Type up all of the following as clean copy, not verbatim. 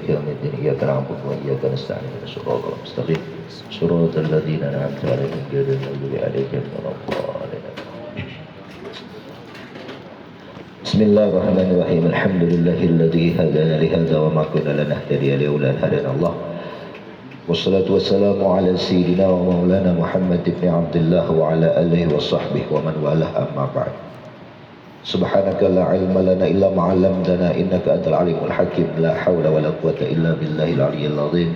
مالك يوم الدين إياك نعبد وإياك نستعين اهدنا الصراط المستقيم صراط الذين أنعمت عليهم غير المغضوب عليهم ولا الضالين. بسم الله الرحمن الرحيم الحمد لله الذي هدانا لهذا وما كنا لنهتدي لولا أن هدانا الله والصلاة والسلام على سيدنا ومولانا محمد بن عبد الله وعلى آله وصحبه ومن والاه أما بعد. سبحانك لا علم لنا إلا ما علمتنا إنك أنت العليم الحكيم لا حول ولا قوة إلا بالله العلي العظيم.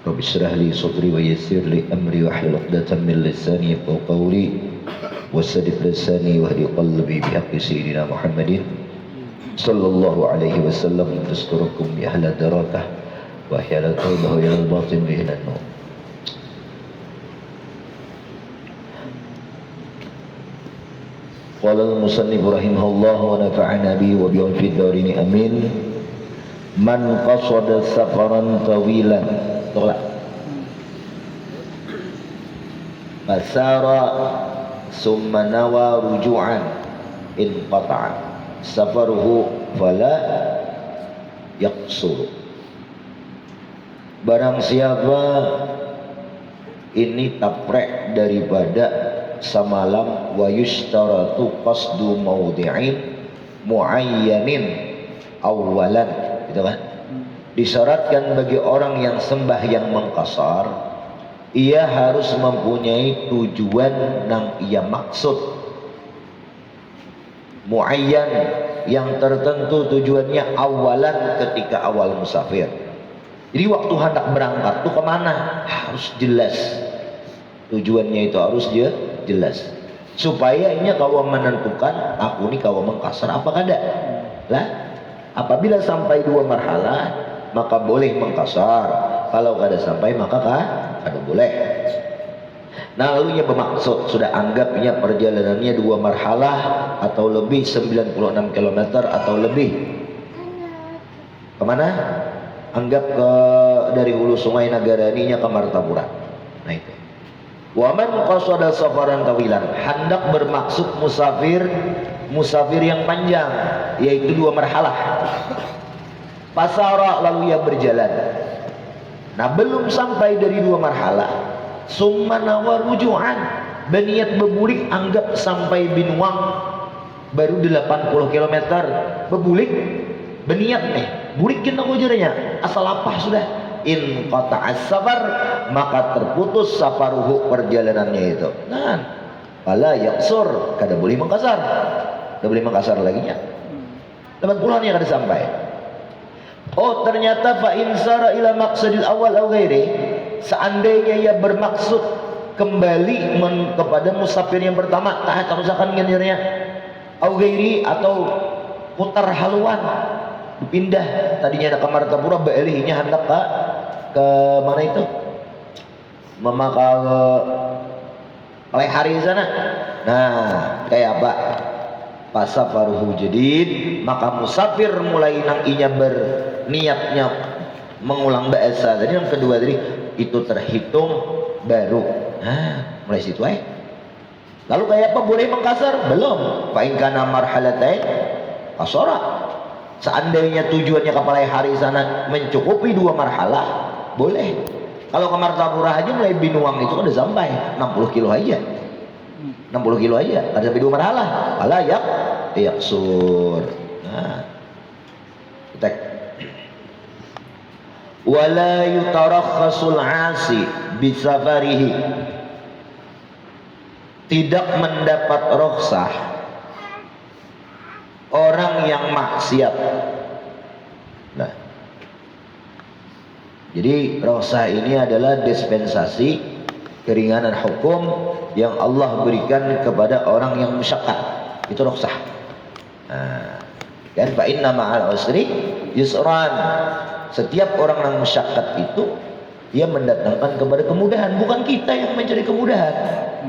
رب اشرح لي صدري ويسر لي أمري واحلل عقدة من لساني يفقهوا قولي وسدد لساني واهدي قلبي بحق سيدنا محمد صلى الله عليه وسلم دستوركم يا أهل الدركة وهي التوبة إلى الباطن به النور. قال المصنف رحمه الله ونفعنا به وبه في الدارين آمين. من قصد سفرا طويلا fasara summa nawa ruju'an inqata'a safaruhu fala yaqsur. Barang siapa ini taprek daripada samalam wa yushtaratu qasdu mawdi'in muayyanin awalan, gitu kan? Disyaratkan bagi orang yang sembahyang mengqasar, ia harus mempunyai tujuan yang ia maksud, muayyan yang tertentu tujuannya awalan ketika awal musafir. Jadi waktu hendak berangkat tuh kemana harus jelas tujuannya, itu harus dia jelas supaya ini kau menentukan aku nih kau mengkasar apa kada lah. Apabila sampai dua marhalah maka boleh mengkasar, kalau kada sampai maka kada boleh. Nah lalu ia bermaksud sudah anggapnya perjalanannya dua marhalah atau lebih 96 km atau lebih. Kemana? Anggap ke dari hulu sungai Nagaraninya ke Martapura. Nah itu. Wa man qasada safaran tawilan, hendak bermaksud musafir yang panjang, yaitu dua marhalah. Pasara lalu ia berjalan. Nah belum sampai dari dua marhalah, summa nawa ruju'an, berniat berbulik, anggap sampai Binuang baru 80 km, berbulik berniat bulikin aku jadinya asal apa sudah in qata'as safar, maka terputus safaruhu perjalanannya itu. Nah fala yaqsur, kada boleh mengkasar, kada boleh mengkasar lagi nya 80-an yang kada sampai. Oh ternyata fa insara ila maqsadil awal aw ghairi, seandainya ia bermaksud kembali kepada musafir yang pertama, tak usahakan ngenirnya aw ghairi atau putar haluan, pindah tadinya ada ke Martapura balinya hendak ke mana itu memakai Lehari sana. Nah kayak apa? Pasafaruhu jadid, maka musafir mulai nang inya berniatnya mengulang bahasa tadi yang kedua tadi itu terhitung baru. Nah mulai situ lalu kayak apa boleh mengkasar? Belum. Fa in kana marhalatain qasara, seandainya tujuannya ke Palehari sana mencukupi dua marhalah boleh. Kalau ke Martapura aja mulai Binuang itu udah sampai 60 kilo aja, 60 kilo aja ada sampai dua marhalah, ala yaqsur. Nah tek wala yutarakhasul asi bisafarihi, tidak mendapat rukhsah orang yang maksiat. Nah jadi rukhsah ini adalah dispensasi keringanan hukum yang Allah berikan kepada orang yang musyaqqat, itu rukhsah. Nah kan fa inna ma'al usri yusran, setiap orang yang musyaqqat itu dia mendatangkan kepada kemudahan, bukan kita yang mencari kemudahan,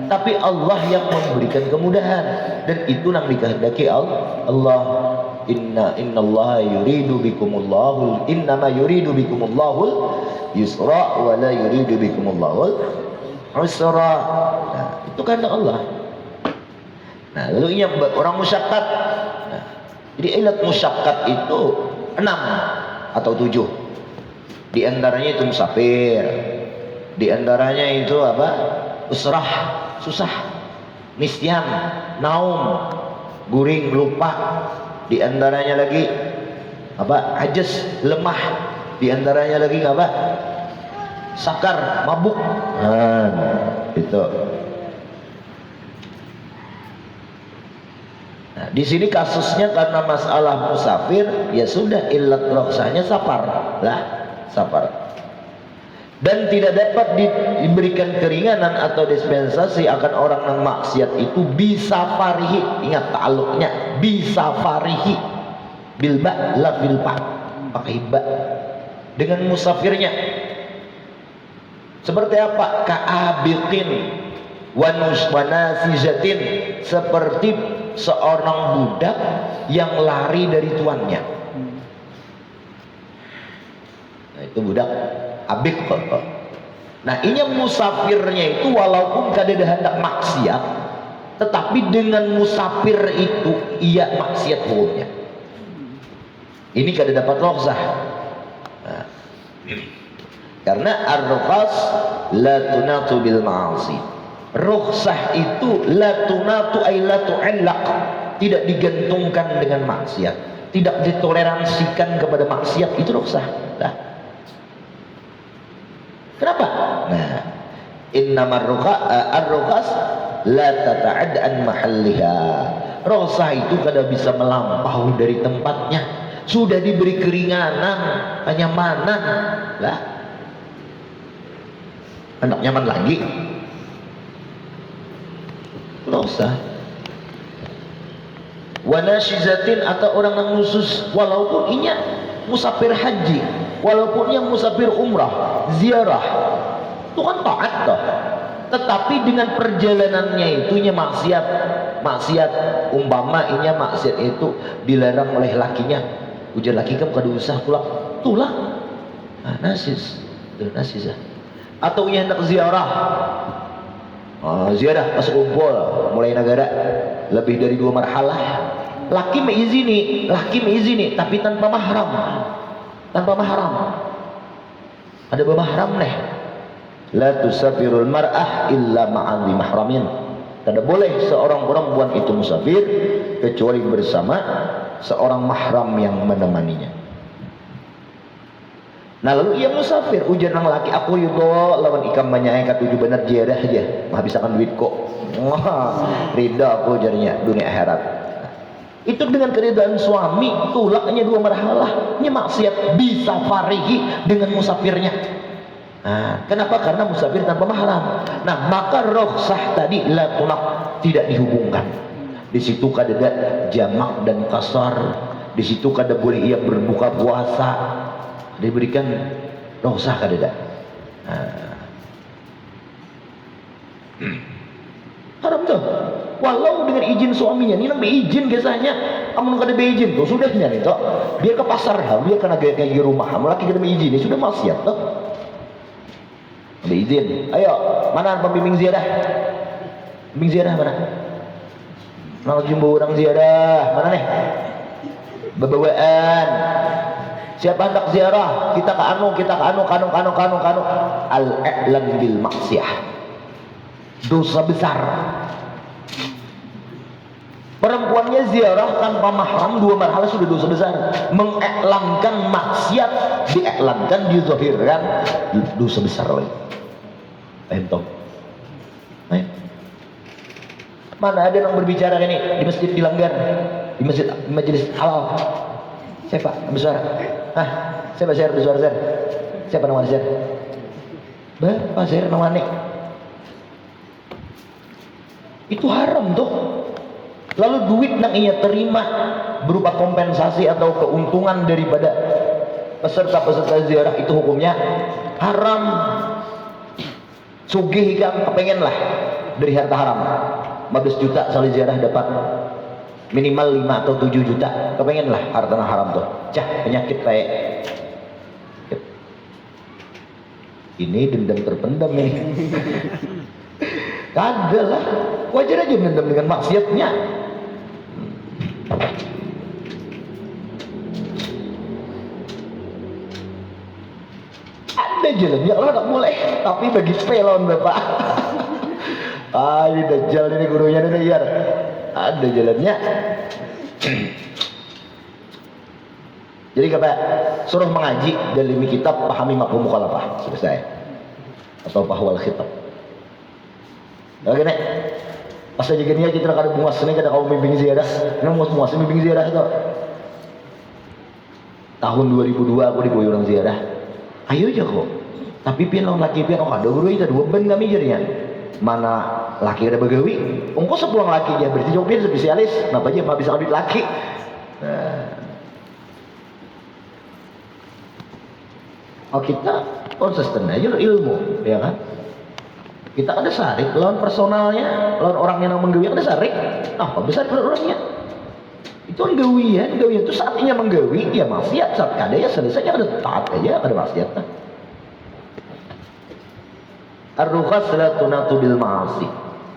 tapi Allah yang memberikan kemudahan, dan itu yang dikehendaki Allah. Innallaha yuridu bikumullahu innama yuridu bikumullahu yusra wa la yuridu bikumullahu usra. Nah itu karena Allah. Nah lalu yang orang musyaqqat. Nah, jadi ilat musyaqqat itu 6 atau 7. Di antaranya itu musafir, di antaranya itu apa? Usrah, susah, nisyan, naum, guring, lupa. Di antaranya lagi apa? Ajaz, lemah. Di antaranya lagi apa? Sakar, mabuk. Nah, itu. Nah, di sini kasusnya karena masalah musafir, ya sudah illat rukhsahnya safar lah, safar. Dan tidak dapat diberikan keringanan atau dispensasi akan orang yang maksiat itu bisa farihi. Ingat ta'alluqnya, bisa farihi bil ba la bil fa, pakai ba, dengan musafirnya. Seperti apa? Ka'abiqin wa nasijatin, seperti seorang budak yang lari dari tuannya. Nah, itu budak abik kok. Nah, ini musafirnya itu walaupun kada hendak maksiat, tetapi dengan musafir itu ia maksiat hukumnya. Ini kada dapat rukhsah. Nah, karena ar-rukhas la tunatu bil ma'asi. Rukhsah itu la tunatu ay la tu'allaq, tidak digantungkan dengan maksiat, tidak ditoleransikan kepada maksiat, itu rukhsah. Nah, kenapa? Nah, innamar ar-rukhas la tata'ad an mahalliha. Rukhsah itu kada bisa melampaui dari tempatnya. Sudah diberi keringanan, kenyamanan, lah. Hendak nyaman lagi, rukhsah. Wa nasyizatin, atau orang yang khusus walaupun inya musafir haji, walaupun yang musafir umrah, ziarah, itu kan taat toh. Tetapi dengan perjalanannya itunya maksiat, umpama inya maksiat itu dilarang oleh lakinya, ujar laki kamu kada usah tulah. Nah, nasizah. Atau inya hendak ziarah, ziarah pas kumpul mulai negara lebih dari 2 marhalah, laki mengizini, tapi tanpa mahram. Ada bermahram nih. La tusafirul mar'ah illa ma'adhi mahramin. Tidak boleh seorang perempuan itu musafir kecuali bersama seorang mahram yang menemaninya. Nah, lalu ia musafir, ujar nang laki, aku yudo lawan ikam banyak kat tujuh benar jiarah aja, mah bisa kan duit kok. Wah, rida aku ujarnya dunia akhirat. Itu dengan keridaan suami, tulaknya 2 marhalah, nya maksiat bisa farihi dengan musafirnya. Nah, kenapa? Karena musafir tanpa mahram. Nah, maka rukhsah tadi la tunak, tidak dihubungkan. Di situ kada jamak dan kasar, di situ kada boleh ia berbuka puasa, diberikan rukhsah kada. Haram tuh. Walau dengan izin suaminya, ini nang izin biasanya. Kamu kada beizin tuh sudahnya nih toh. Biar ke pasar, biar kena kayak di rumah, laki kada beizin, sudah maksiat toh. Ada izin. Ayo, mana pembimbing ziarah? Pembimbing ziarah mana? Nang jumbo orang ziarah, mana nih? Bebawaan. Siapa hendak ziarah? Kita ke anu. Al-i'lan bil maksiyah. Dosa besar. Perempuannya ziarah tanpa mahram 2 marhalah sudah dosa besar. Mengiklankan maksiat, diiklankan, dizahirkan, dosa besar lagi. Entong. Mana ada yang berbicara ini di masjid dilanggar, di masjid majelis halal. Siapa bersuara? Siapa share bersuara share? Siapa nama share? Bapak share nama nek. Itu haram tuh. Lalu duit yang ia terima berupa kompensasi atau keuntungan daripada peserta-peserta ziarah itu hukumnya haram. Sugih kan kepengen lah dari harta haram. 15 juta sekali ziarah dapat minimal 5 atau 7 juta, kepengen lah harta haram tuh. Penyakit kayak ini dendam terpendam ini. Kagak lah, wajar aja dendam dengan maksiatnya. Ada jalannya Allah nggak boleh, tapi bagi sepelon bapak. Ini dajjal ini gurunya ini ya. Ada jalannya. Jadi kata suruh mengaji dalimi kitab, pahami mafhum mukhalafah, selesai. Atau bahwal khitab. Oke nek. Pas aja gini aja kita kada muas nih kada kau bimbing ziarah. Nang muas bimbing ziarah itu. Tahun 2002 aku diboy orang ziarah. Ayo aja kok. Tapi pian lawan laki pian ada guru itu dua ben kami jadinya. Mana laki ada begawi, ongko sepulang laki dia berarti jauh pian spesialis. Kenapa aja nggak bisa audit laki? Oh kita konsisten aja ilmu, ya kan? Kita ada sarik lawan personalnya, lawan orang yang menggawi ada sarik. Apa besar orangnya? Itu kan gawian itu saatnya menggawi, ya maksiat saat kada ya selesai ada taat aja ada maksiat. Ar-rukhas la tunatu bil ma'asi.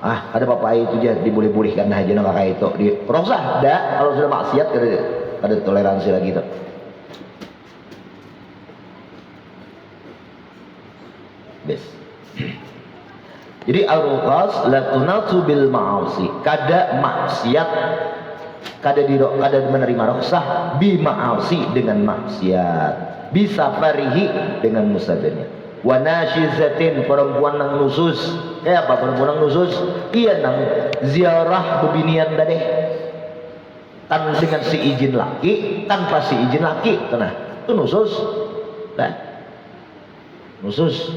Ada bapak itu aja diboleh-bolehkan aja nang kayak itu. Di rosah dah kalau sudah maksiat ada toleransi lagi tuh. Bes. Jadi ar-rukhas la tunatu bil ma'asi. Kada maksiat kada menerima rukhsah bi ma'asi dengan maksiat. Bisa farihi dengan musafirnya. Wa nasyizatin perempuan nang nusus. Kayak apa perempuan nang nusus? Iya nang ziarah bebinian dadeh. Tan dengan si izin laki, tanpa si izin laki. Nah, itu nusus. Nah. Nusus.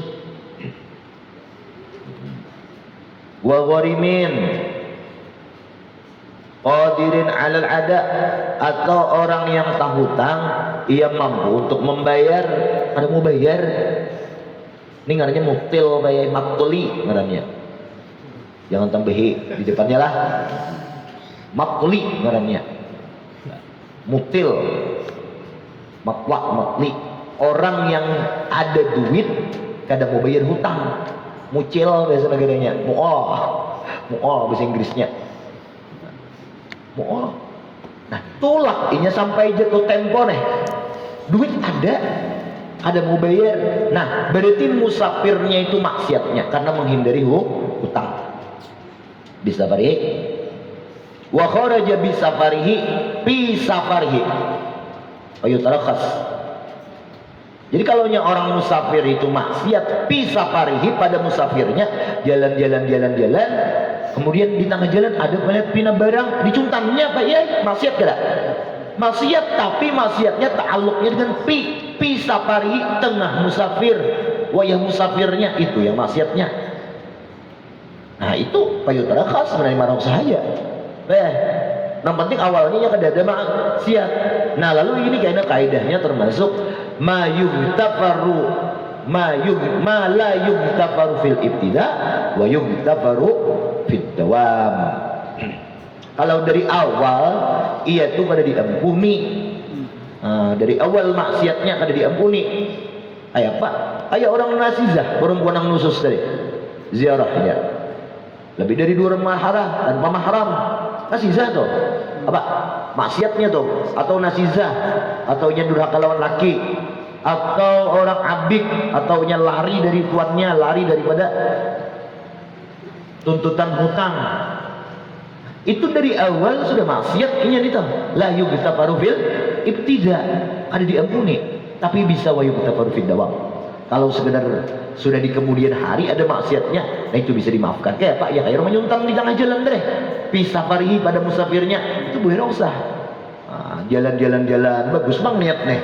Wa gharimin qadirin 'alal ada, atau orang yang tak hutang ia mampu untuk membayar, ada mau bayar. Ini ngarannya muktil bayar maktuli ngarannya. Jangan tambahi di depannya lah. Maktuli ngarannya. Muktil. Makli. Orang yang ada duit kada mau bayar hutang. Mucil bahasa negaranya. Mu'ol bahasa Inggrisnya. Mu'ol. Nah, tolak inya sampai jatuh tempo nih. Duit ada mau bayar. Nah, berarti musafirnya itu maksiatnya karena menghindari hutang. Bisa farihi. Wa kharaja bi safarihi fi safarihi. Ayutarakhas. Jadi kalau orang musafir itu maksiat fi safarihi pada musafirnya, jalan-jalan kemudian di tengah jalan ada melihat pina barang dicuntamnya Pak ya, maksiat kada? Maksiat, tapi maksiatnya ta'alluqnya dengan pi safari tengah musafir, wayah musafirnya itu yang maksiatnya. Nah itu payudara khas menerima rong sahaja. Yang penting awalnya ya kada ada maksiat. Nah lalu ini kaidahnya termasuk ma la yughtafaru fil ibtida wa yughtafaru fid dawam. Kalau dari awal ia itu pada diampuni. Dari awal maksiatnya kada diampuni. Ayah Pak, ayah orang nasizah, perempuan yang nusus tadi ziarahnya lebih dari 2 mahram tanpa mahram, nasizah tuh apa maksiatnya tuh, atau nasizah atau nya durhaka lawan laki, atau orang abik, atau nya lari dari tuannya, lari daripada tuntutan hutang. Itu dari awal sudah maksiat inya itu. La yughtafaru fil ibtida, ada diampuni, tapi bisa wa yughtafaru fid dawam. Kalau sekedar sudah di kemudian hari ada maksiatnya, nah itu bisa dimaafkan. Kayak Pak ya kayak orang nyuntang di tengah jalan deh. Pisah farihi pada musafirnya itu boleh usah. Jalan bagus bang niat nih.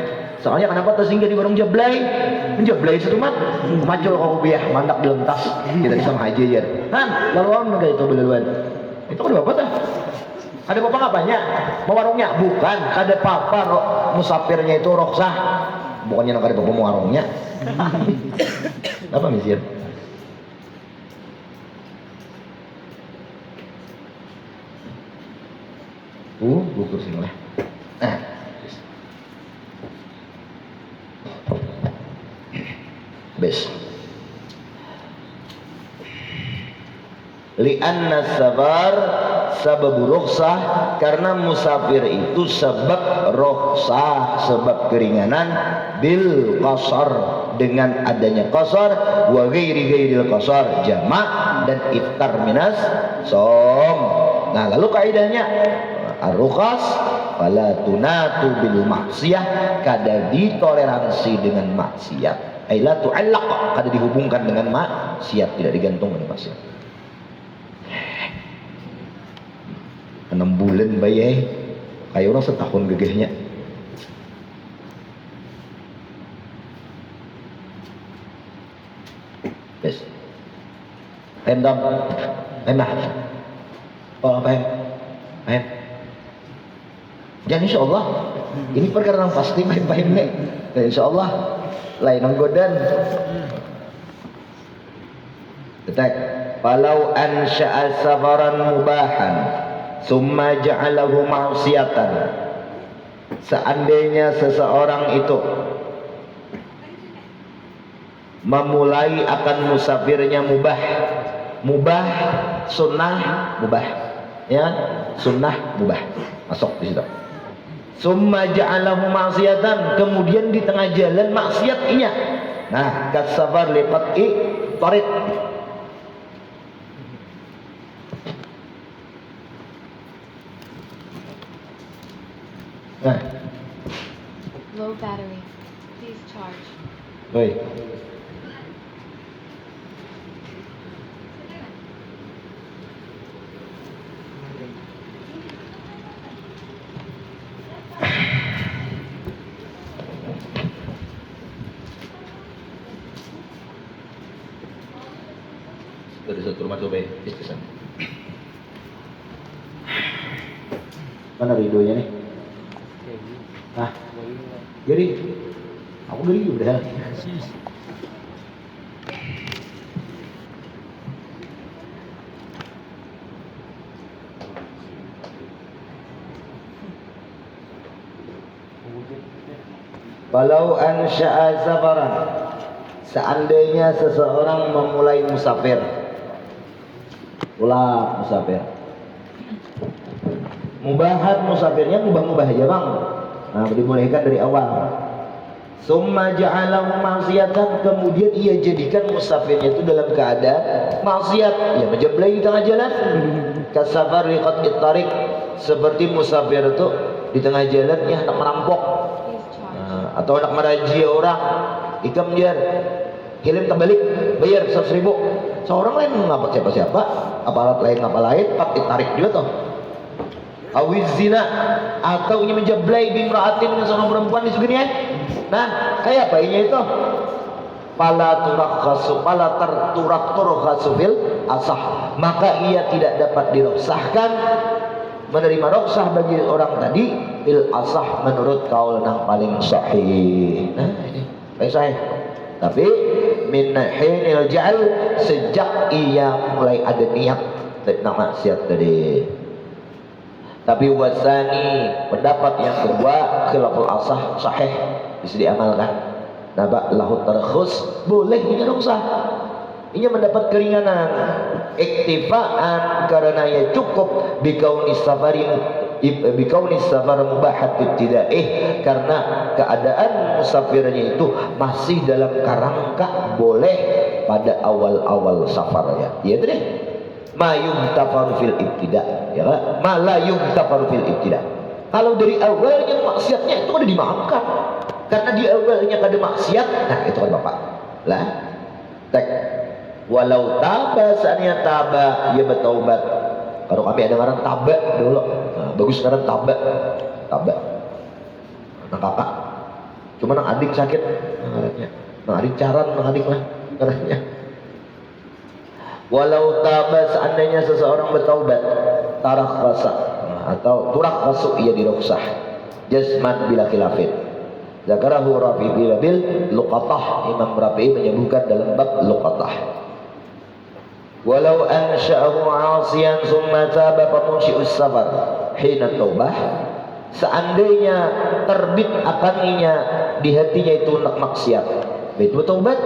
Soalnya kenapa tersinggah di warung jablay? Menjablay satu mat, macul kau biah mandak dalam tas. Kita bisa haji ya. Han, laluan enggak itu belaluan. Itu ada apa tuh? Ada apa ngapanya? Mau warungnya? Bukan, ada papa musafirnya itu roksah. Bukannya nak ada apa mau warungnya. Apa misir? Bukur sini lah. Bes. Li'anna sabar sabab rukhsah, karena musafir itu sebab rukhsah, sebab keringanan bil qasar, dengan adanya qasar, wa ghairil qasar jamak, dan iftar minas som. Nah, lalu kaidahnya ar-rukhas fala tunatu bil maksiyah, kada ditoleransi dengan maksiat. Ai la tu'allaq, kada dihubungkan dengan maksiat, tidak digantungkan dengan maksiat. 6 bulan bayi kayak orang setahun gegehnya. Yes. Pendam, enak. Oh, paham. Dan insya Allah ini perkara yang pasti paham nih. Dan insya Allah lain nggodan. Tetek. Falau ansha'a safaran mubahan, summa ja'alahu ma'siyatan. Seandainya seseorang itu memulai akan musafirnya mubah, sunnah, mubah, ya, sunnah, mubah, masuk di situ. Summa ja'alahu ma'siyatan, kemudian di tengah jalan maksiat iya. Nah, kasafar liqat'i tariq. Nah. Low battery. Please charge. Oi. Dari satu rumah coba istisan. Mana ridhonya nih? Nah, jadi aku geli udah. Walau ansya'a safaran, seandainya seseorang memulai musafir, musafir. Mubahat musafirnya mubah-mubah aja bang. Nah, dibolehkan dari awal. Summa ja'alahu ma'siyatan, kemudian ia jadikan musafirnya itu dalam keadaan maksiat, ya menjeblai di tengah jalan. Kasafar liqat'i tariq, seperti musafir itu di tengah jalan ya hendak merampok, atau hendak merazia orang, ikam dia kirim terbalik, bayar 100.000. Seorang lain ngapa siapa-siapa, aparat lain ngapa lain, pakai tarik juga toh. Awiz zina, atau ini menjeblai bimraatin dengan seorang perempuan di segini ya. Nah, kayak apa ini itu? Pala turkhasu fil asah, maka ia tidak dapat diruksahkan, menerima ruksah bagi orang tadi fil asah menurut kaul yang paling sahih. Nah, ini baik sahih. Tapi min hinil ja'al, sejak ia mulai ada niat tentang maksiat tadi. Tapi wasani, pendapat yang kedua, khilaful asah sahih, bisa diamalkan. Nabak lahu tarkhus, boleh punya ruksah. Ini mendapat keringanan, iktifaan, karena ia cukup bikauni safar mubahat ibtidaih, karena keadaan musafirnya itu masih dalam kerangka boleh pada awal-awal safarnya. Iya deh. Ma yumtafaru fil ibtida, ya kan? Ma la yumtafaru fil ibtida. Kalau dari awalnya maksiatnya itu ada dimaafkan, karena di awalnya ada maksiat. Nah, itu kan Bapak. Lah, tek walau taba, saatnya taba, ia bertaubat. Kalau kami ada ngaran taba dulu. Nah, bagus ngaran taba. Anak kakak. Cuma anak adik sakit. Nah, adik caran, anak adik lah ngarannya. Walau taba, seandainya seseorang bertaubat, tarakhasa, atau turakhasu, ia diruksah jazman bila khilafin. Zakarahu Rafi bil luqatah, Imam Rafi menyebutkan dalam bab luqatah. Walau ansha'ahu 'asiyan summa taba famunsyi'us safar hina taubah, seandainya terbit akannya di hatinya itu nak maksiat, itu taubat.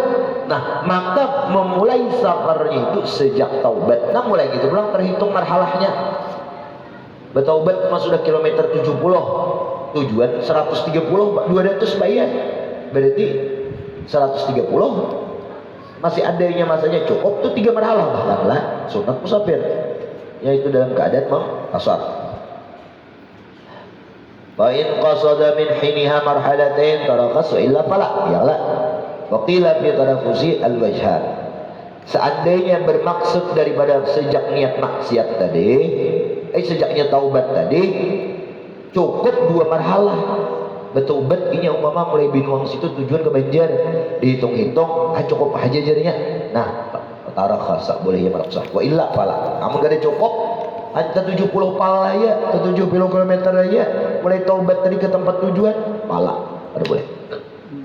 Nah, maka memulai safarnya itu sejak taubat. Nah, mulai gitu pulang terhitung marhalahnya. Bertaubat mah sudah kilometer 70, tujuan 130, 200 bayar. Berarti 130 masih adanya masanya cukup tuh 3 marhalah bahkanlah sunat musafir, yaitu dalam keadaan mengqasar. Fa in qasada min hiniha marhalatain tarakas wa illa fala yala wa qila fi tarafusi al-wajhan. Seandainya bermaksud daripada sejak niat maksiat tadi, sejaknya taubat tadi cukup 2 marhalah. Bertaubat ini umpama mulai binuang situ tujuan ke Banjar, dihitung-hitung cukup aja jadinya. Nah, tarakhasa boleh ya maksah. Wa illa fala. Amun gak ada cukup, ada 70 pala ya, 70 km aja mulai taubat tadi ke tempat tujuan, pala. Ada boleh.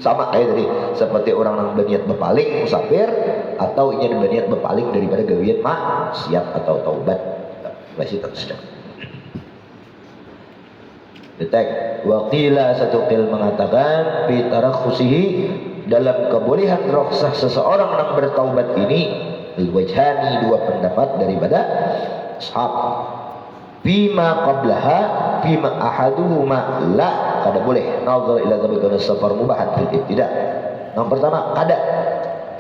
Sama kayak tadi, seperti orang yang berniat berpaling musafir atau ingin berniat berpaling daripada gawian maksiat atau taubat. Masih terus. Detek. Waqila satu qil mengatakan fi tarakhusihi dalam kebolehan rukhsah seseorang yang bertaubat ini al-wajhani 2 pendapat daripada ashab. Bima qablaha bima ahaduhuma la kada boleh nazar ila dzalika safar mubahan fil ibtida. Yang pertama kada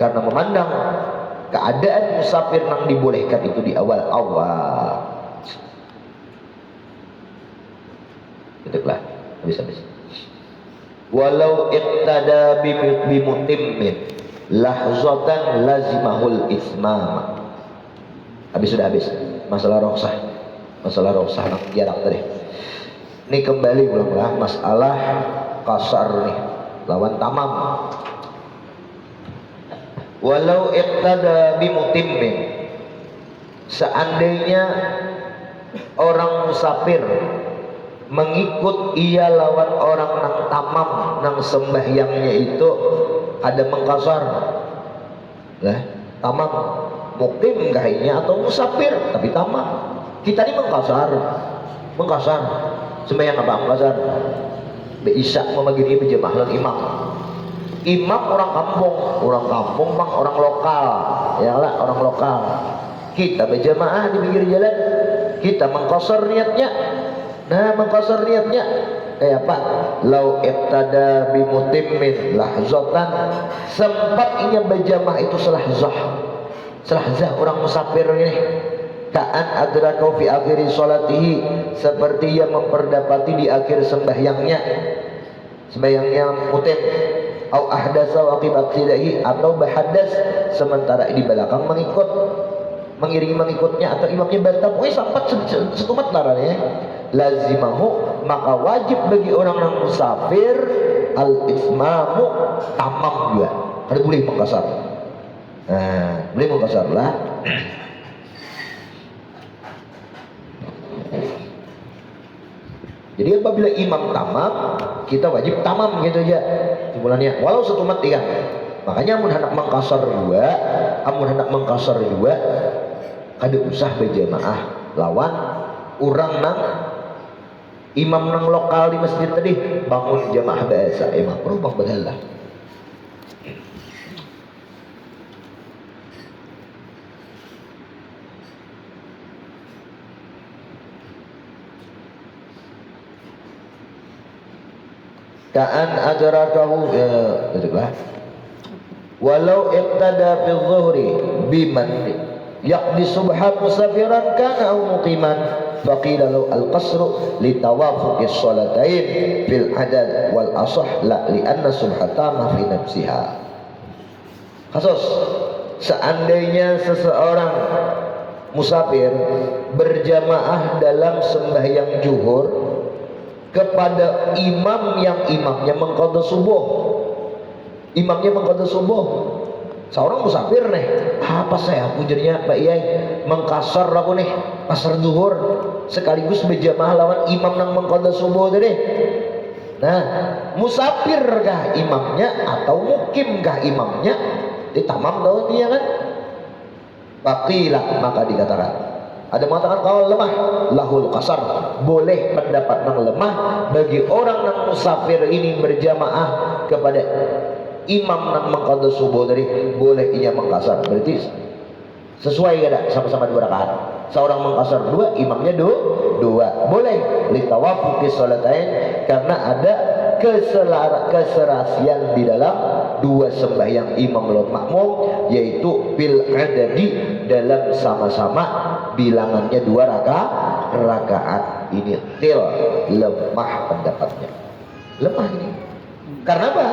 karena memandang keadaan musafir yang dibolehkan itu di awal-awal. Betul habis. Walau iqtada bimutimmin lahzatan lazimahul ismam. Sudah habis masalah rukhsah yang jarak tadi. Ini kembali ulang-ulang masalah kasar nih lawan tamam. Walau iqtada bimutimmin, seandainya orang musafir mengikut ia lawan orang nang tamam nang sembahyangnya itu ada mengkasar lah, tamam mukim kayaknya atau musafir tapi tamam. Kita ini mengkasar sembahyang apa mengkasar Isya memagini berjamaah imam orang kampung bang, orang lokal ya lah, orang lokal. Kita berjamaah di pinggir jalan, kita mengkasar niatnya. Nah, mengqasar niatnya kayak apa? Lau ibtada bimutimmin lahzatan, sempat ia berjamaah itu selahzah orang musafir ini. Ka'an adrakau fi akhiri sholatihi, seperti ia memperdapati di akhir sembahyangnya mutim. Au ahdasa wa qibat sidahi, atau berhadas sementara di belakang mengiringi mengikutnya, atau imamnya batal sampai setumat laranya. Lazimahu, maka wajib bagi orang yang musafir al-ismamu tamam juga. Ada boleh mengkasar. Nah, boleh mengkasar lah. Jadi apabila imam tamam, kita wajib tamam gitu aja. Simpulannya, walau satu umat iya. Makanya amun hendak mengkasar dua, kada usah berjamaah lawan orang nang imam nang lokal di masjid tadi bangun jamaah biasa emang perlu bang berhalah. Ka'an ajarakahu walau iqtada fi dhuhri biman yaqdi subhan musafiran kana au muqiman faqila law al-qasru li tawafuqi sholatain fil adad wal asah la li anna subhatama fi nafsiha. Kasus seandainya seseorang musafir berjamaah dalam sembahyang zuhur kepada imam yang imamnya mengqadha subuh. Seorang musafir nih, apa saya pujernya Pak Iyai mengkasar aku nih kasar zuhur sekaligus berjamaah lawan imam nang mengqadha subuh tadi. Nah, musafir kah imamnya atau mukim kah imamnya? Ditamam tahu dia kan? Baqilah, maka dikatakan. Ada mengatakan kalau lemah lahul qasar, boleh pendapat yang lemah bagi orang yang musafir ini berjamaah kepada imam yang mengqadha subuh tadi, boleh ia mengqasar. Berarti sesuai kada sama-sama 2 rakaat. Seorang mengqasar 2, imamnya 2. Boleh li tawafuqi sholatain karena ada keserasian di dua sembahyang imam lawan makmum, yaitu bil adadi dalam sama-sama bilangannya 2 rakaat. Ini til lemah pendapatnya. Lemah ini. Karena apa?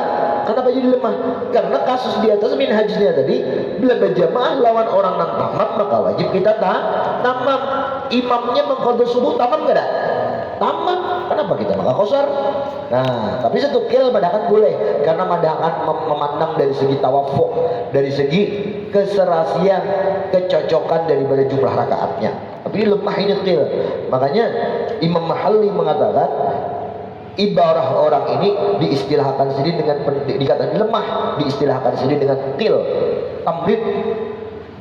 Kenapa jadi lemah? Karena kasus di atas minhajnya tadi, bila berjamaah lawan orang yang tamam maka wajib kita tamam. Imamnya mengqadha subuh tamam enggak ada? Tamam. Kenapa kita maka qasar? Nah, tapi satu kil madakan boleh, karena madakan memandang dari segi tawafuk, dari segi keserasian, kecocokan daripada jumlah rakaatnya. Tapi lemah ini kil. Makanya Imam Mahalli mengatakan ibarah orang ini diistilahkan sendiri dengan dikatakan lemah, diistilahkan sendiri dengan qil, tamrid,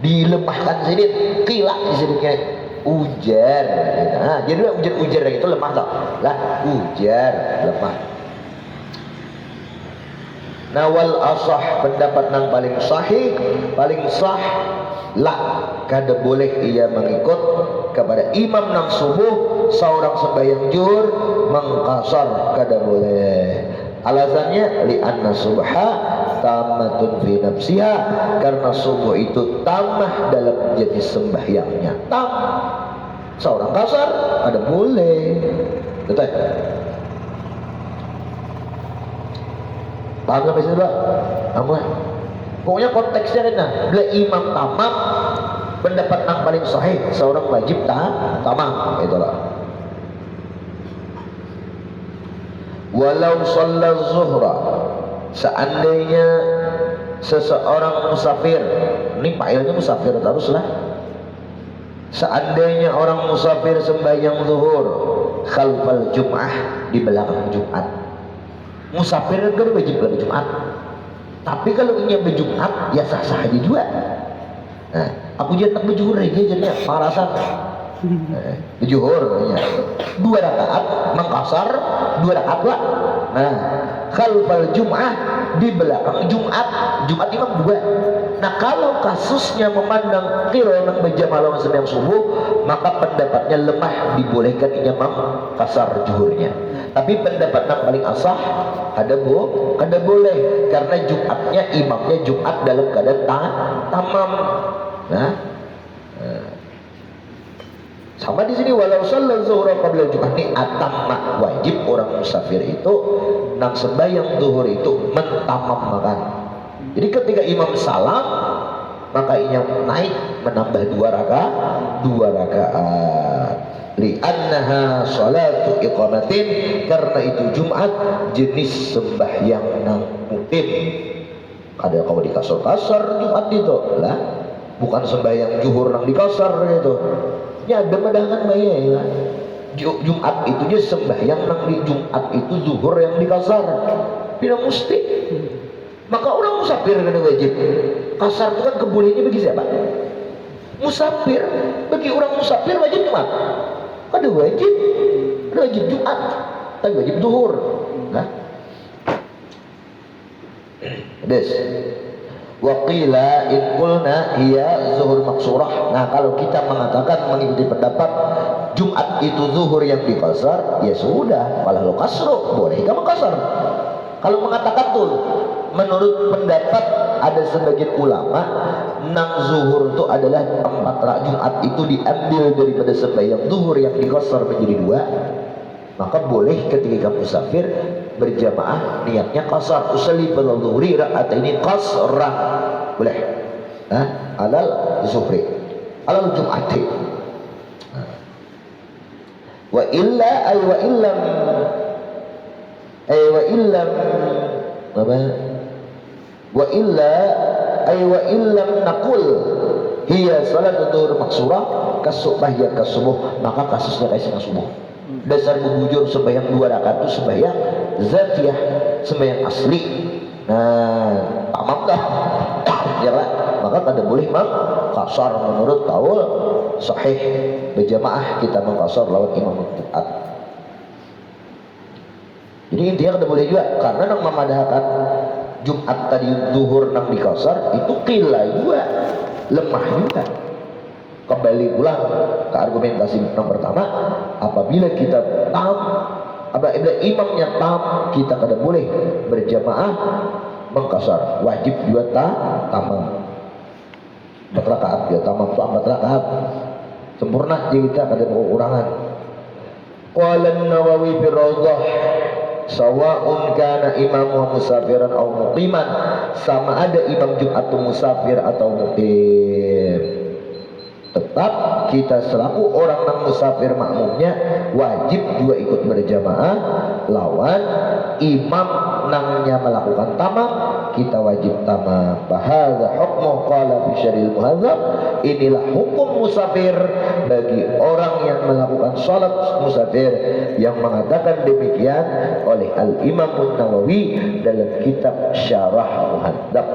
dilemahkan sendiri, qila disebutnya ujar. Nah, jadi ujar itu lemah tak? Lah ujar lemah. Nah, wal asah pendapat yang paling sahih, paling sah lah kada boleh ia mengikut kepada imam nang subuh seorang sembahyang zuhur mengqasar, kada boleh. Alasannya li anna subha tamatun fi nafsiha, karena subuh itu tamah dalam jenis sembahyangnya. Seorang qasar kada boleh. Betul? Paham sampai sini, Pak? Paham? Pokoknya konteksnya kan, bila imam tamam, pendapat yang paling sahih seorang wajib tamam, itulah. Walau shalla zuhra, seandainya seseorang musafir, ini failnya musafir teruslah. Seandainya orang musafir sembahyang zuhur khalfal jum'ah, di belakang Jumat. Musafir kan wajib belajar Jumat. Tapi kalau ingin berjumat ya sah-sah aja juga. Nah, aku jadi tak berjuhur aja jadinya parasan. Berjuhur ya. 2 rakaat mengqasar, 2 rakaat lah. Nah, khalfal jum'ah, di belakang Jumat. Jumat imam 2. Nah, kalau kasusnya memandang qil yang berjamaah lawan sembahyang subuh, maka pendapatnya lemah, dibolehkan imam qasar juhurnya. Tapi pendapat yang paling asah ada boleh, karena Jumatnya imamnya Jumat dalam keadaan tamam. Nah, sama di sini walau shalla zuhra qabla Jumat, ini atamma, wajib orang musafir itu nang sembahyang zuhur itu mentamamkan. Jadi ketika imam salam maka imam naik menambah 2 rakaat. Li'annaha salatu iqamatin, karena itu Jumat jenis sembahyang nang mutim. Ada kalau dikasar-kasar Jumat itu lah, bukan sembahyang zuhur nang dikasar gitu. Ya ada medangan bahaya ya. Jumat itu dia sembahyang nang di Jumat itu zuhur yang dikasar. Tidak mesti. Maka orang musafir kada wajib. Kasar itu kan kebolehnya bagi siapa? Musafir. Bagi orang musafir wajib Jumat. Kada wajib. Kada wajib Jumat. Tapi wajib zuhur. Nah. Des. Wa qila in qulna hiya zuhur maksurah. Nah, kalau kita mengatakan mengikuti pendapat Jumat itu zuhur yang dikasar, ya sudah, kalau kasro boleh kamu kasar. Kalau mengatakan tuh, menurut pendapat ada sebagian ulama, nang zuhur itu adalah 4 rakaat. Jumat itu diambil daripada sembahyang zuhur yang dikasar menjadi 2, maka boleh ketika kamu musafir berjamaah niatnya qasar, usalli fil zuhri rakaat ini qasran, boleh. Alal zuhri, alal jum'ati. Wa illa ay wa illam apa? Wa illa ay wa illam naqul hiya salatu dhuhr maksurah kasubah ya kasubuh, maka kasusnya kayak subuh. Dasar bujur sembahyang 2 rakaat itu sembahyang zatiyah, sembahyang asli. Nah, tamam dah. Ya lah, maka kada boleh mengqasar menurut kaul sahih berjamaah, kita mengqasar lawan imam Jumat. Jadi intinya kada boleh juga, karena nang memadahkan Jumat tadi zuhur nang dikasar itu qila juga, lemah juga. Kembali ulang ke argumentasi yang pertama, apabila kita apabila imamnya tam, kita kada boleh berjamaah mengkasar, wajib juga tamam. 4 rakaat dia tamam tu 4 rakaat. Sempurna je kita kada kekurangan. Qala an-Nawawi fi Rawdah sawa'un kana imam musafiran aw muqiman, sama ada imam Jumat itu musafir atau muqim. Tetap kita selaku orang yang musafir makmumnya wajib juga ikut berjamaah, lawan imam nangnya melakukan tamam kita wajib tamam. Bahadza hukmu qala fi syaril muhadzab, inilah hukum musafir bagi orang yang melakukan salat musafir, yang mengatakan demikian oleh Al-Imam An-Nawawi dalam kitab Syarah Muhadzab.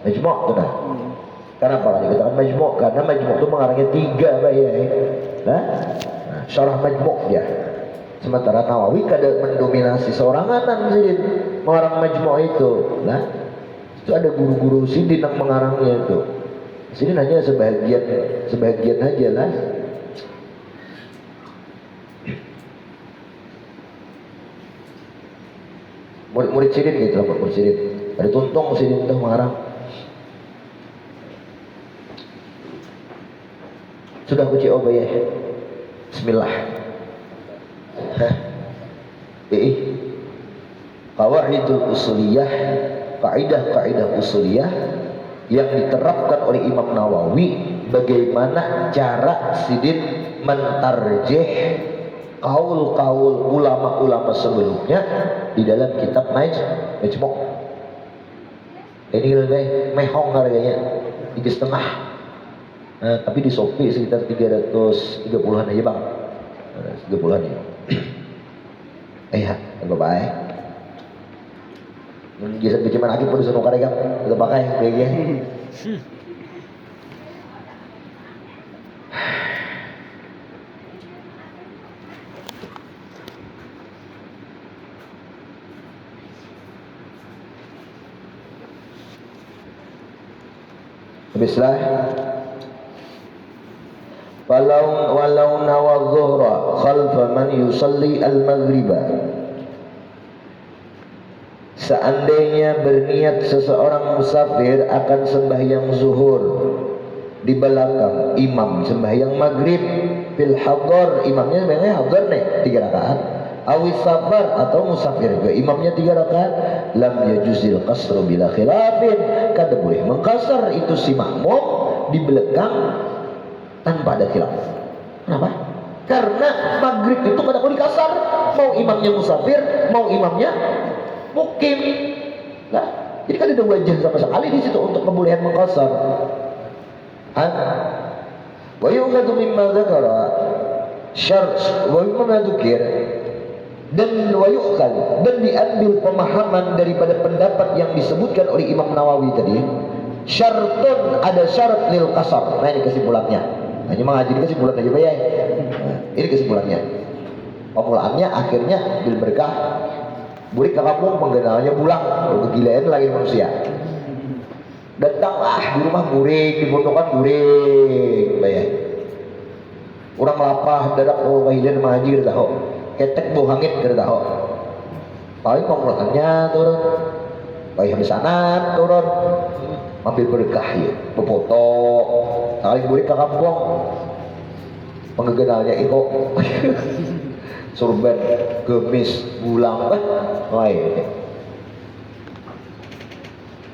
Majmu' tu dah. Kenapa kan dikatakan majmu'? Karena majmu' itu mengarangnya 3 ya. Nah, syarah majmu' dia. Sementara Nawawi kada mendominasi seorangan sidin mengarang majmu' itu. Nah, itu ada guru-guru sidin yang mengarangnya itu. Sidin hanya sebagian aja lah. Murid-murid sidin gitu lah, murid sidin. Ada tuntung sidin itu mengarang. Sudah ku coba ya. Bismillah. Qawaidul usuliyah, kaidah-kaidah usuliyah yang diterapkan oleh Imam Nawawi, bagaimana cara sidin mentarjih kaul-kaul ulama-ulama sebelumnya di dalam kitab Majmu'. Ini guys, mehong harganya 3,5. Tapi di Shopee sekitar 330-an aja bang, 30-an ya. Ya, bye-bye. Jasa bijiman lagi pada suruh karya kita pakai kayak Habislah. Walau nawa dhuhra khalfa man yusalli al-maghriba, seandainya berniat seseorang musafir akan sembahyang zuhur di belakang imam sembahyang maghrib, fil hadar, imamnya sembahyang hadar nih 3 rakaat, awis safar atau musafir ke imamnya 3 rakaat, lam yajuzil qasru bila khilafin, kada boleh mengkasar itu si makmum di belakang tanpa ada khilaf. Kenapa? Karena maghrib itu kada boleh dikasar, mau imamnya musafir, mau imamnya mukim. Nah, jadi kan ada wajah sama sekali di situ untuk kebolehan mengkasar. Wa yu'khadhu mimma dzakara syarh wa mimma dzukir, dan wa yu'khadhu, dan diambil pemahaman daripada pendapat yang disebutkan oleh Imam Nawawi tadi. Syartun, ada syarat lil qasar. Nah, ini kesimpulannya. Hanya mengaji kesimpulan aja Pak ya. Nah, ini kesimpulannya. Pemulaannya akhirnya bil berkah. Burik ke kampung penggenalnya pulang, kegilaan lagi manusia. Datanglah di rumah burik, dibutuhkan burik, Pak ya. Orang lapah dadak wahilan mengaji kada tahu. Ketek bau hangit kada tahu. Paling pemulaannya turun. Baik habisanan turun. Ambil berkah ya, befoto, saling burik ke kampung, penggenalnya itu, surban, gemis, bulang, lain.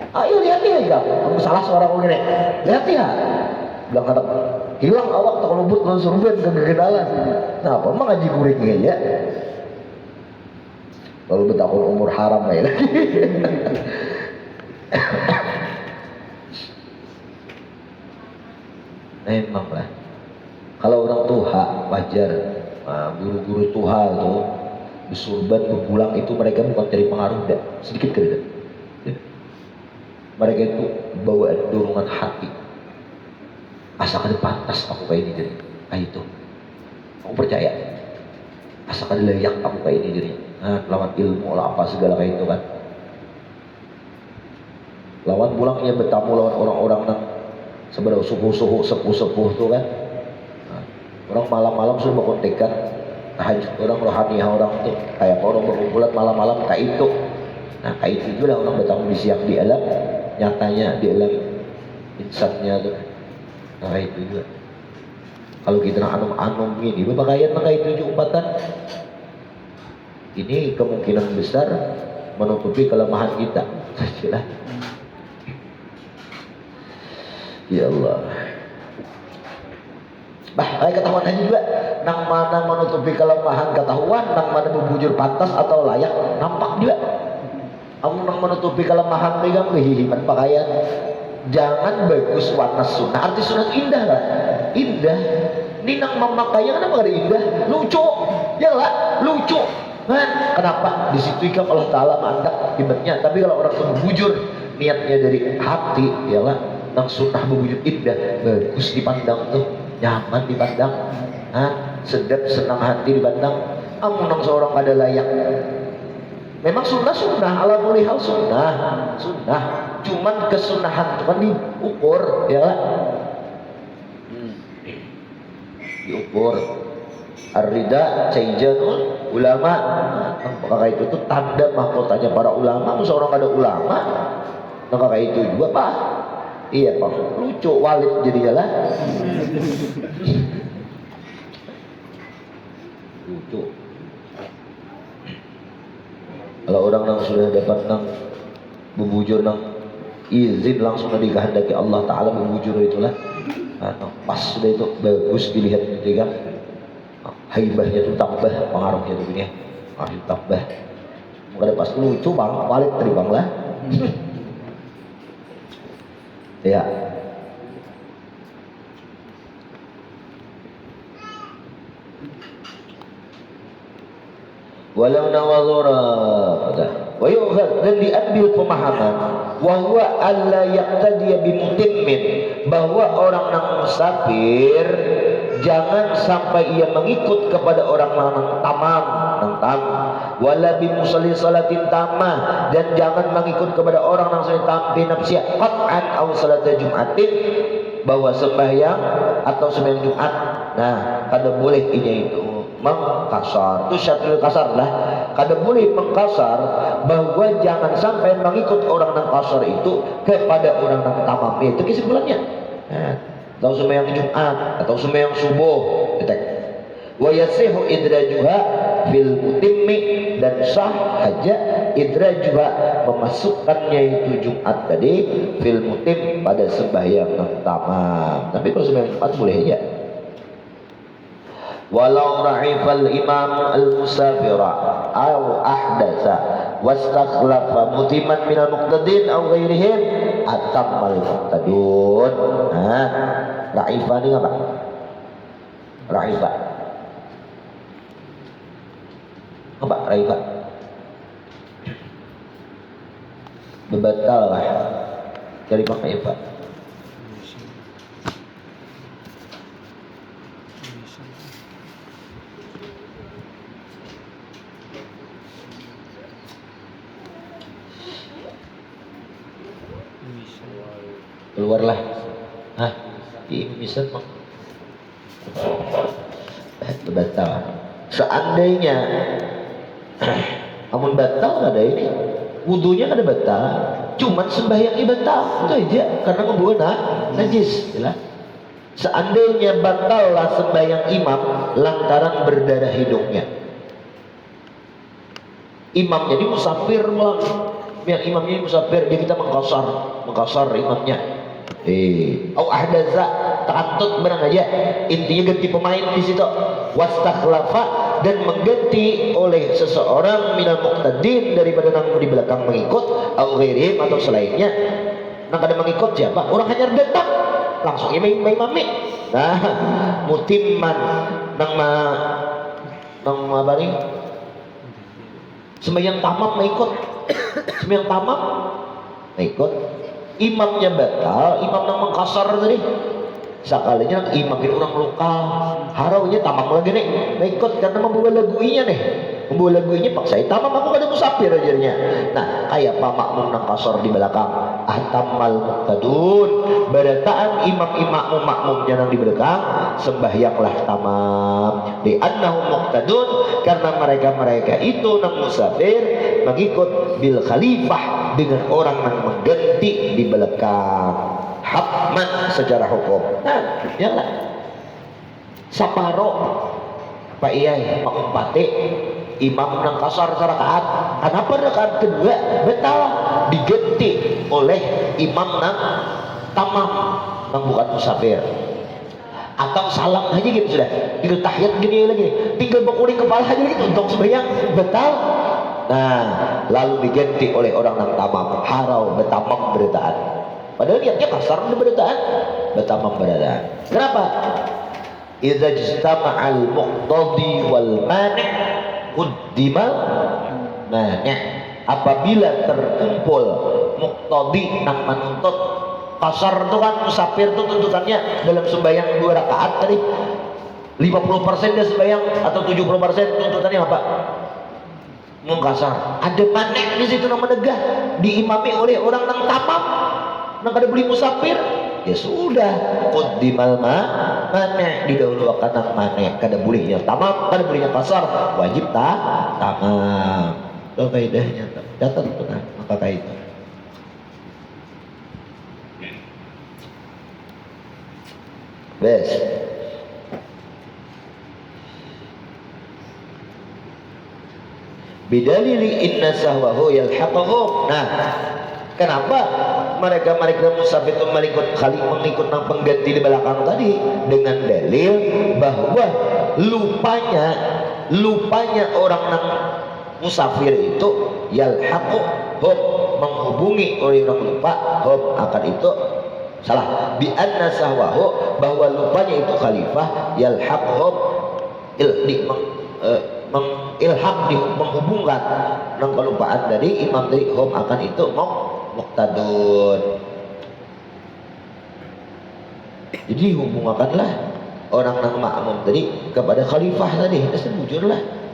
Ayo lihat ya, kamu salah seorang ini, lihat ya, bilang kata, hilang awak tak lubut lalu surban kegenalan. Nah, apa emang ngaji buriknya ya? Kalau betahun umur haram ya lagi. Memang lah, kalau orang tuha wajar, guru-guru tuha itu disurban berpulang itu mereka bukan dari pengaruh dah, sedikit kerja. Mereka itu bawa dorongan hati, asalkan pantas aku kayak ini jadi, itu, aku percaya, asalkan layak aku kayak ini jadi, lawan ilmu lah apa segala kayak itu kan, lawan pulangnya bertamu lawan orang-orang yang sebenarnya suhu-suhu sepuh-sepuh tuh kan. Nah, orang malam-malam sudah berkontekan tahajud, orang rohani orang tuh kayak orang berkumpulan malam-malam kayak itu Nah kayak itu juga orang datang di siang di alam nyatanya di alam insannya tuh. Nah kayak itu juga kalau kita anom-anom ini berpakaian kayak 74-an ini kemungkinan besar menutupi kelemahan kita. Sajalah. Ya Allah. Kayak ketahuan aja juga nang mana menutupi kelemahan ketahuan, nang mana membujur pantas atau layak nampak juga. Kamu nang menutupi kelemahan pegang kehihiman pakaian. Jangan bagus warna sunnah. Arti sunnah itu indah lah. Indah. Ini nang memakai yang kenapa ada indah? Lucu. Ya lah, lucu. Kan? Kenapa? Di situ ikan Allah Ta'ala mandak ibadatnya. Tapi kalau orang itu bujur niatnya dari hati, ya lah, nang sunnah bujur indah, bagus dipandang tuh, nyaman dipandang, sedap senang hati dipandang. Kamu nang seorang ada layak. Memang sunnah ala kulli hal sunnah. Cuman kesunahan itu kan diukur, ya lah. Diukur. Ar-rida Caijanul ulama. Maka itu tuh tanda mahkotanya para ulama. Seorang ada ulama, maka itu juga Pak. Iya Pak, lucu walid jadi lah. Lucu. Kalau orang yang sudah dapat nang bubujur nang izin langsung dikehendaki Allah Ta'ala bubujur itulah. Pas sudah itu bagus dilihat gitu kan. Haibahnya itu tambah, pengaruhnya itu gini ya, harus tambah. Maka pas lucu bang, walid tadi bang lah. Ya. Walau nawazura, wa yu'khad, dan diambil pemahaman, wa huwa alla yaqtadiya bimutimmin, bahwa orang yang musafir jangan sampai ia mengikut kepada orang yang tamam, wala bi musalli salatin tamah, dan jangan mengikut kepada orang yang salat tampi nafsiyah qat'an aw salat jum'atin, bahwa sembahyang atau sembahyang Jumat. Nah, kada boleh ini itu mengkasar. Itu syatul kasar lah. Kada boleh mengkasar, bahwa jangan sampai mengikut orang yang kasar itu kepada orang yang tamam. Itu kesimpulannya. Atau sembahyang Jumat atau sembahyang subuh, wa yasihu idrajuha fil mutimmi, dan sah aja idrajuha memasukkannya itu Jumat tadi fil mutim pada sembahyang yang tamam. Tapi kalau sembahyang Jumat boleh aja. Walau ra'ifal imam al-musafira aw ahdasa wastakhlafa mutiman minal muqtadin aw ghairihim atammal muqtadun. Ra'ifah ini apa? Ra'ifah apa? Ra'ifah bebatal lah dari pakai Pak. Keluarlah. Bisa mah. Batal. Seandainya amun batal ada ini, wudunya ada batal, cuman sembahyangnya batal, itu aja karena membawa najis, ya. Seandainya batallah sembahyang imam lantaran berdarah hidungnya. Imamnya di musafir malah, biar imamnya di musafir, dia kita mengkasar imamnya. Au ahdaza, takantut berang aja, intinya ganti pemain di situ. Wastakhlafa, dan mengganti oleh seseorang minal muqtadin, daripada nang di belakang mengikut, au ghairihim, atau selainnya. Nang kada mengikut siapa? Orang hanya datang langsung imami. Nah, mutimman nang apa nih? Sembahyang tamam mengikut. Sembahyang tamam mengikut. Imamnya batal, imam nang mengkasar tadi. Sekalinya imam itu orang lokal, haraunya tamam lagi nih, mengikut karena membawa laguinya nih. Membawa laguinya paksa tamam, aku kada musafir ajarnya. Nah, kayak pak makmum nang kasar di belakang, ahtamal muqtadun, berataan imam makmumnya nang di belakang, sembahyanglah tamam. Di annahum muqtadun, karena mereka itu nang musafir mengikut bil khalifah dengan orang yang mengganti di belakang hakman secara hukum. Nah, yalah saparo Pak Iyai Pak Umpati imam nang kasar rakaat, kenapa rakaat kedua betal diganti oleh imam nang tamam nang bukan musafir, atau salam aja gitu sudah, tinggal tahiyat gini lagi, tinggal berkuling kepala aja gitu untuk sembahyang betal. Nah, lalu diganti oleh orang nang tamam, harau betamam beritaan, padahal niatnya kasar beritaan, betamam beritaan. Kenapa? Idza ijtama'al muqtadi wal mani' quddimal mani'. Apabila terkumpul muqtadi nang menuntut, kasar itu kan musafir itu tuntutannya dalam sembahyang 2 rakaat tadi 50% dia sembahyang atau 70% tuntutannya apa? Mengkasar. Ada mani' di situ nama negah diimami oleh orang nang tamam nang kada beli musafir. Ya sudah, quddimal mani' didahulukan nang mani', kada bolehnya tamam, kada bolehnya kasar, wajib tamam. Itu kaidahnya, catat benar maka kaidah. Bes. Bidalili inna sahwahu yalhaquhu. Nah, kenapa mereka musafir itu mengikut nang pengganti di belakang tadi dengan dalil bahwa lupanya orang nang musafir itu yalhaqu hum menghubungi oleh orang lupa hum akan itu salah bi anna sahwahu bahwa lupanya itu khalifah yalhaquhum menghubungkan nang kelupaan dari imam dari hum akan itu muqtadun. Jadi hubungkanlah orang nang makmum tadi kepada khalifah tadi, sebujurlah.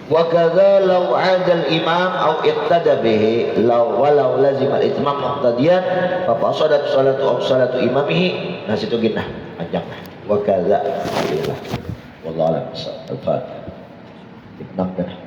Wa kadza law 'ada al-imam aw iqtada bihi walau lazim al-itmam muqtadiyan fa fasadat salatu imamihi. Nah situ gini panjang. Wa kadza wallahu a'lam. Al-Fatihah.